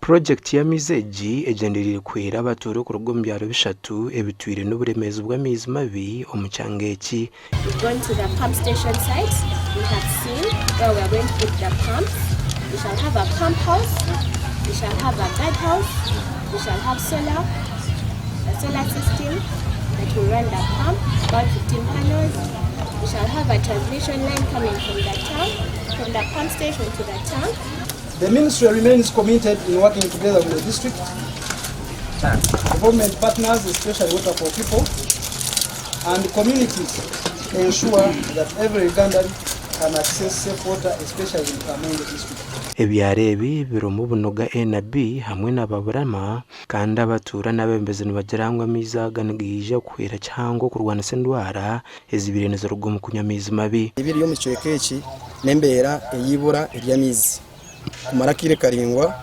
Project ya mizeji ejenderire kwera abaturo ku rugo mbyaro bishatu ebitwire n'uburemezi bw'amizi mabi omucyangeki. We've gone to the pump station site. We have seen where we are going to put the pumps. We shall have a pump house. We shall have a guard house. We shall have a solar system that will run the pump, about 15 panels. We shall have a transmission line coming from the tank, from the pump station to the tank. The ministry remains committed in working together with the district, government partners, especially Water for People, and communities to ensure that every Ugandan can access safe water, especially in Kamenge district. Ebyarebi biromu bunoga NB hamwe n'ababurama kandi abatura n'abembeze nibagirangwa amizaga nigije kwera cyangwa kurwana sendwara ezibirenezo rugomu kunyamizi mabi. Ibiri yo mucyekeki nembera eyibura eryamizi kumara kire karingwa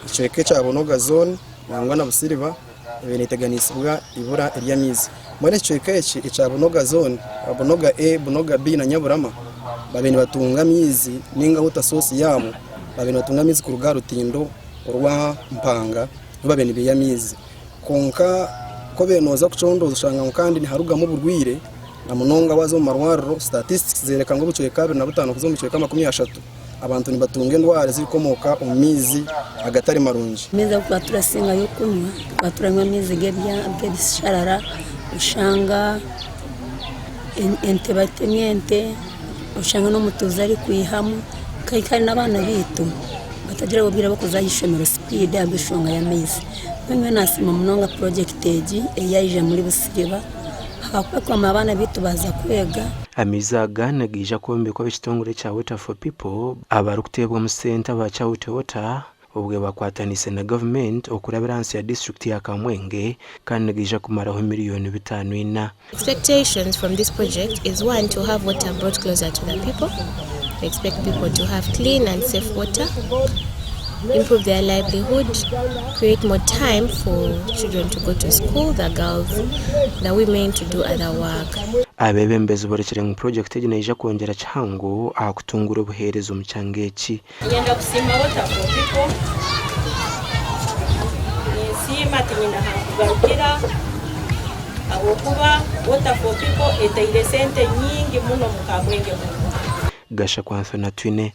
icyeke cya Bunoga zone nangwa na Busiriba beniteganisibwa ibura eryamizi muri icyekeki cya Bunoga zone Bunoga A Bunoga B na Nyaburama babeni batunga amizi ninga huta sosi yabo babeni batunga amizi ku rugarutindo urwa mpanga babeni biyamizi konka ko benoza kucondo ushanga kandi ni harugamo burwire na munonga wazo marwaro statistics zereka ngo bucye kabiri na butano kuzo mucye kama 30 abantu ni batunga ndwara zikomoka umizi agatari marunji meza kwatura singa yo kunywa kwaturanywa amizi gebisharara ushanga entebatemyente ushanga no mutuza ari kwihamu kandi n'abana bitu batagira bobira bakuzayishomero speed abishonga y'amizi bamwe nasima munonga project eji eyayije muri Busiriba hakwa abana bitu baza kwega amizaga nagija kombe kwa bitongore cya Water for People abarukutebwa mu center ba Chawute Water ubwe bakwatanise na government okurabiransi ya district ya Kamwenge kandi nagija kumaraho miliyoni 5 ina. Expectations from this project is one, to have water brought closer to the people. We expect people to have clean and safe water, improve their livelihood, create more time for children to go to school, the girls, the women to do other work. Abebembezi borekere mu project ejineje kongera cyango akutungura ubuherezo mu cyangeki. Ngenda kusima Water for People. Sima tinyina hakugarukira abokuba Water for People etayire sente nyingi muno mu Kamwenge. Gasha kwa Anthony Twine.